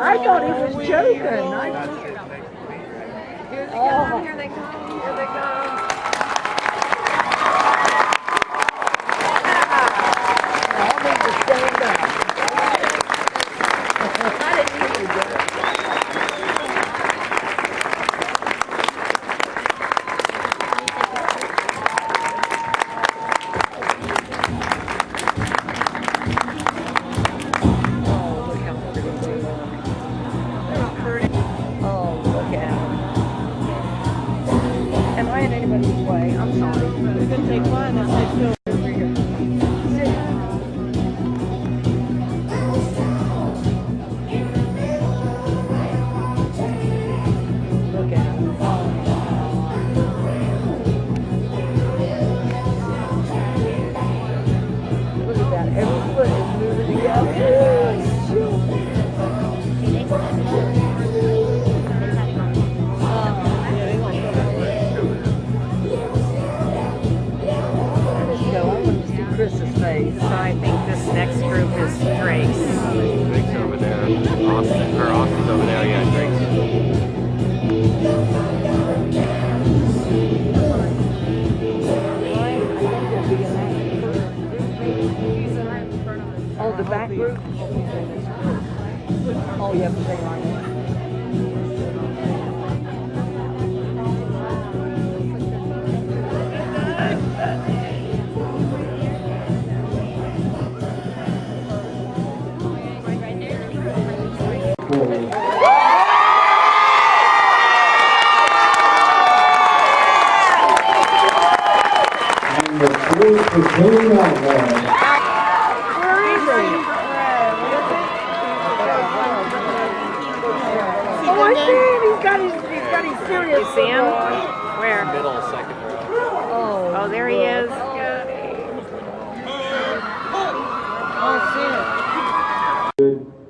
I thought he was joking. Here they come, here they come, here they come. I'll need to stand up. I didn't usually do it.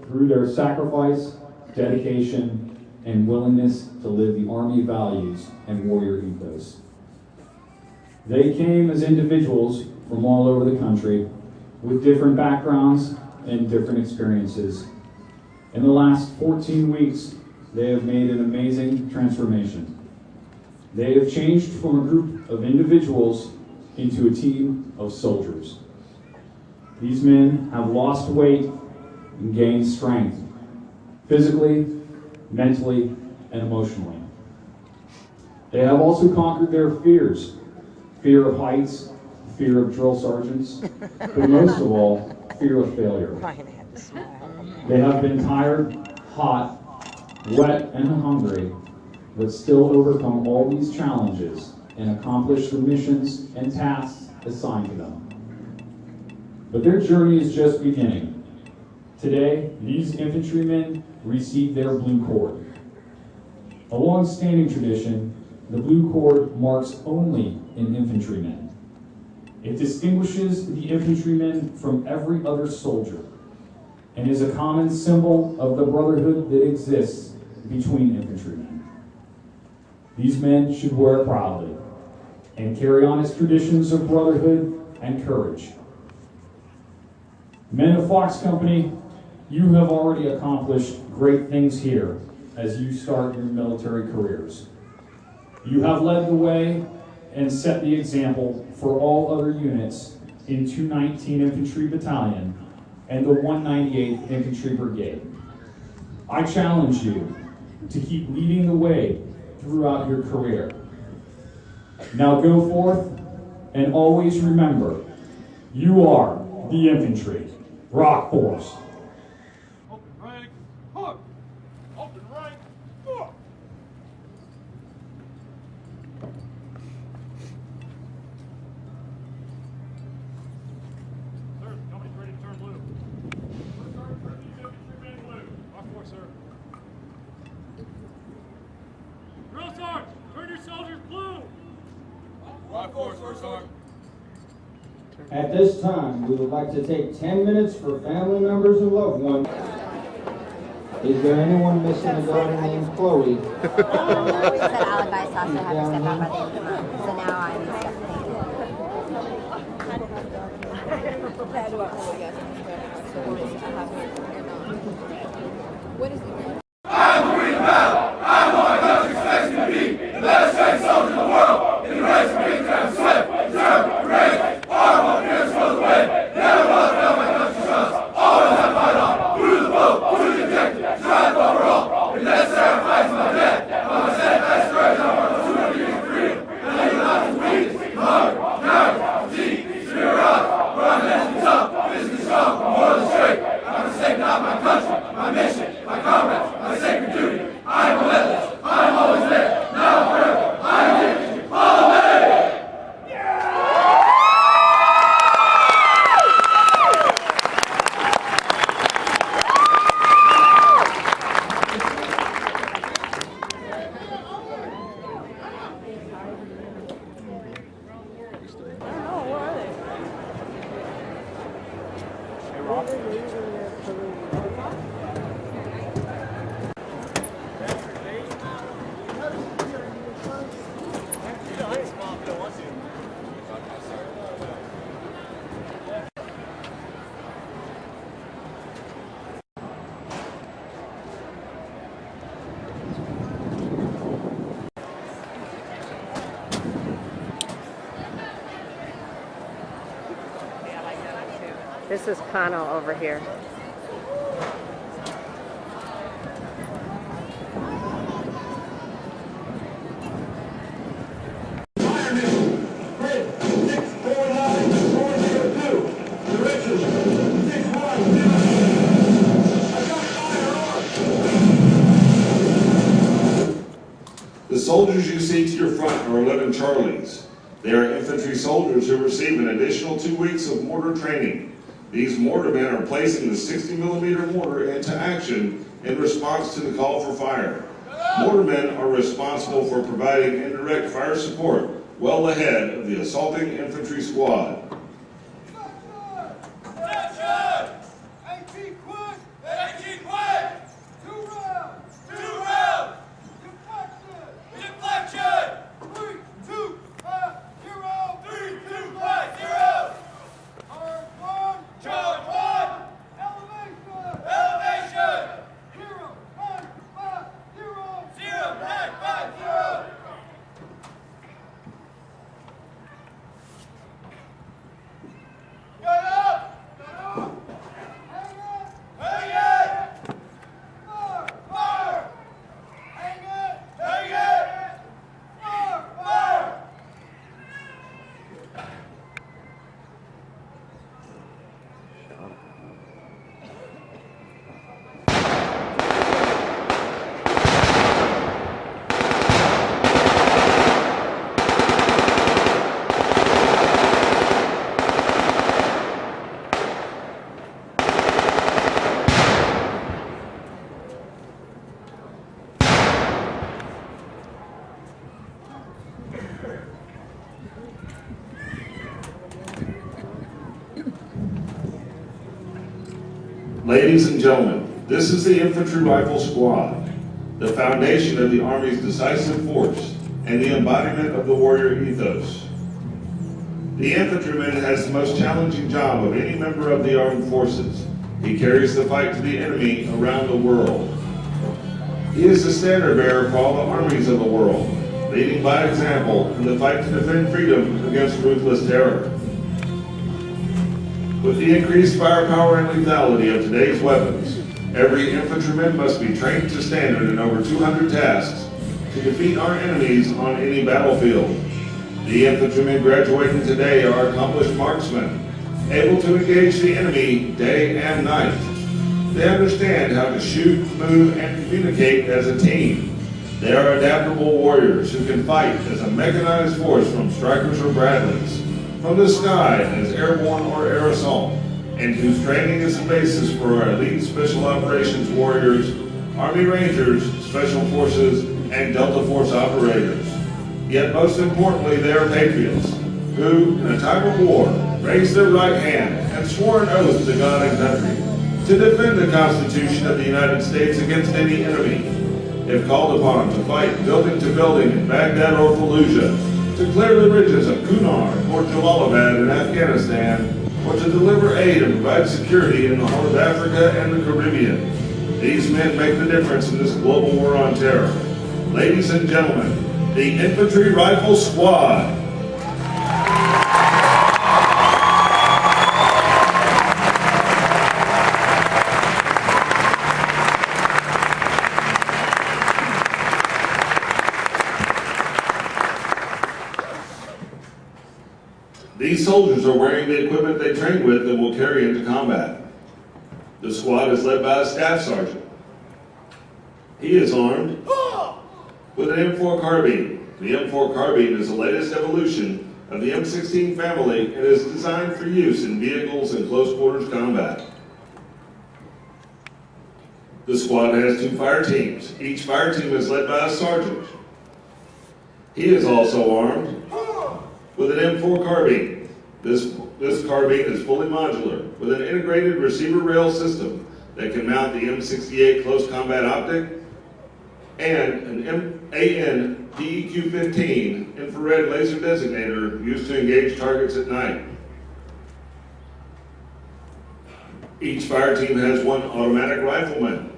Through their sacrifice, dedication, and willingness to live the Army values and warrior ethos. They came as individuals from all over the country with different backgrounds and different experiences. In the last 14 weeks, they have made an amazing transformation. They have changed from a group of individuals into a team of soldiers. These men have lost weight and gained strength, physically, mentally, and emotionally. They have also conquered their fears, fear of heights, fear of drill sergeants, but most of all, fear of failure. They have been tired, hot, wet, and hungry, but still overcome all these challenges and accomplish the missions and tasks assigned to them. But their journey is just beginning. Today, these infantrymen receive their blue cord. A long-standing tradition, the blue cord marks only an infantryman. It distinguishes the infantryman from every other soldier and is a common symbol of the brotherhood that exists between infantrymen. These men should wear it proudly and carry on its traditions of brotherhood and courage. Men of Fox Company, you have already accomplished great things here as you start your military careers. You have led the way and set the example for all other units in 219 Infantry Battalion and the 198th Infantry Brigade. I challenge you to keep leading the way throughout your career. Now go forth and always remember, you are the infantry. Rock force. Open rank, hook. Open rank, hook. Sir, the company's ready to turn blue. First sergeant, turn these infantrymen blue. Rock force, sir. Drill sergeant, turn your soldiers blue. Rock force, first sergeant. At this time, we would like to take 10 minutes for family members and loved ones. Is there anyone missing a daughter named Chloe? Said alibi sauce, I have to step out by the end of the month. So now I'm stepping. What is it? This is Kano over here. The soldiers you see to your front are 11 Charlies. They are infantry soldiers who receive an additional 2 weeks of mortar training. These mortarmen are placing the 60mm mortar into action in response to the call for fire. Mortarmen are responsible for providing indirect fire support well ahead of the assaulting infantry squad. Ladies and gentlemen, this is the Infantry Rifle Squad, the foundation of the Army's decisive force and the embodiment of the warrior ethos. The infantryman has the most challenging job of any member of the armed forces. He carries the fight to the enemy around the world. He is the standard bearer for all the armies of the world, leading by example in the fight to defend freedom against ruthless terror. With the increased firepower and lethality of today's weapons, every infantryman must be trained to standard in over 200 tasks to defeat our enemies on any battlefield. The infantrymen graduating today are accomplished marksmen, able to engage the enemy day and night. They understand how to shoot, move, and communicate as a team. They are adaptable warriors who can fight as a mechanized force from Strykers or Bradleys, from the sky as airborne or air assault, and whose training is the basis for our elite Special Operations warriors, Army Rangers, Special Forces, and Delta Force operators. Yet most importantly, they are patriots who, in a time of war, raised their right hand and swore an oath to God and country to defend the Constitution of the United States against any enemy. If called upon to fight building to building in Baghdad or Fallujah, to clear the ridges of Kunar or Jalalabad in Afghanistan, or to deliver aid and provide security in the Horn of Africa and the Caribbean. These men make the difference in this global war on terror. Ladies and gentlemen, the Infantry Rifle Squad. These soldiers are wearing the equipment they trained with and will carry into combat. The squad is led by a staff sergeant. He is armed with an M4 carbine. The M4 carbine is the latest evolution of the M16 family and is designed for use in vehicles and close quarters combat. The squad has 2 fire teams. Each fire team is led by a sergeant. He is also armed with an M4 carbine. This carbine is fully modular with an integrated receiver rail system that can mount the M68 close combat optic and an AN DEQ-15 infrared laser designator used to engage targets at night. Each fire team has 1 automatic rifleman.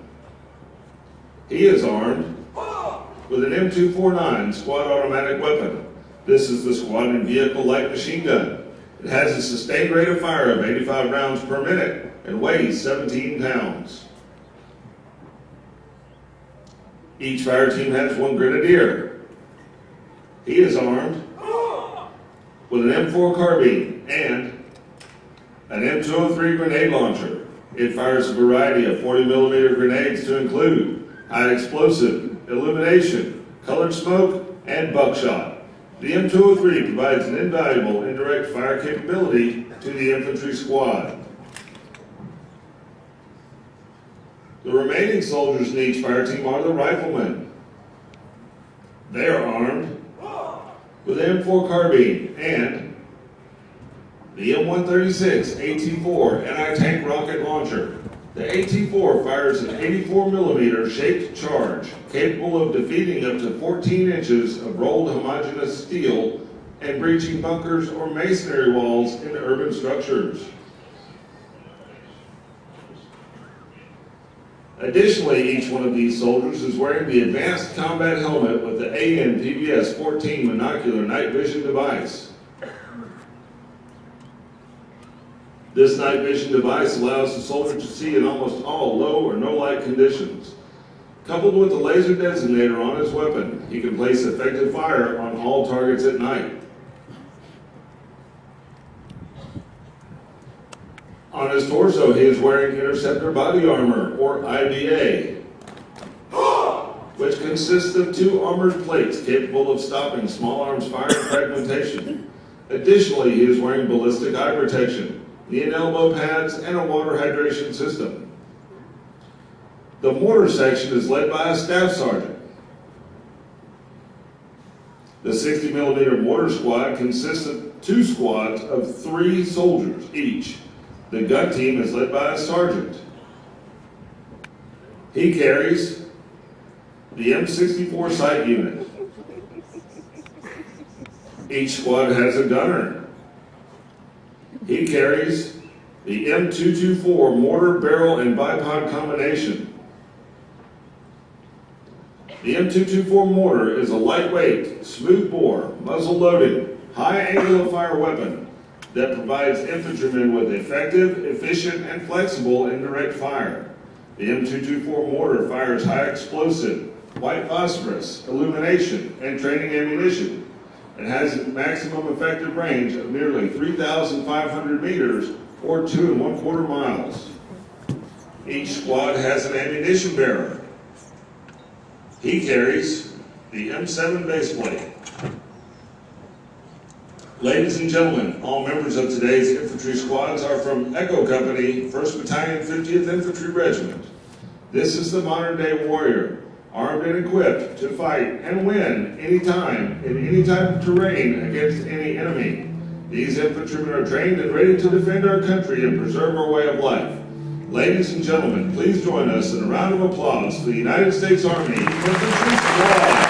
He is armed with an M249 squad automatic weapon. This is the squad and vehicle light machine gun. It has a sustained rate of fire of 85 rounds per minute and weighs 17 pounds. Each fire team has 1 grenadier. He is armed with an M4 carbine and an M203 grenade launcher. It fires a variety of 40mm grenades to include high explosive, illumination, colored smoke, and buckshot. The M203 provides an invaluable indirect fire capability to the infantry squad. The remaining soldiers in each fire team are the riflemen. They are armed with an M4 carbine and the M136 AT-4 anti-tank rocket launcher. The AT-4 fires an 84mm shaped charge capable of defeating up to 14 inches of rolled homogeneous steel and breaching bunkers or masonry walls in urban structures. Additionally, each one of these soldiers is wearing the advanced combat helmet with the AN PBS-14 monocular night vision device. This night vision device allows the soldier to see in almost all low or no light conditions. Coupled with the laser designator on his weapon, he can place effective fire on all targets at night. On his torso, he is wearing interceptor body armor, or IBA, which consists of 2 armored plates capable of stopping small arms fire and fragmentation. Additionally, he is wearing ballistic eye protection, knee and elbow pads, and a water hydration system. The mortar section is led by a staff sergeant. The 60mm mortar squad consists of 2 squads of 3 soldiers each. The gun team is led by a sergeant. He carries the M64 sight unit. Each squad has a gunner. He carries the M224 mortar, barrel, and bipod combination. The M224 mortar is a lightweight, smooth-bore, muzzle-loaded, high-angle-of-fire weapon that provides infantrymen with effective, efficient, and flexible indirect fire. The M224 mortar fires high-explosive, white phosphorus, illumination, and training ammunition. It has a maximum effective range of nearly 3,500 meters or 2 1/4 miles. Each squad has an ammunition bearer. He carries the M7 base plate. Ladies and gentlemen, all members of today's infantry squads are from Echo Company, 1st Battalion, 50th Infantry Regiment. This is the modern day warrior, armed and equipped to fight and win anytime, in any type of terrain against any enemy. These infantrymen are trained and ready to defend our country and preserve our way of life. Ladies and gentlemen, please join us in a round of applause for the United States Army Infantry Squad.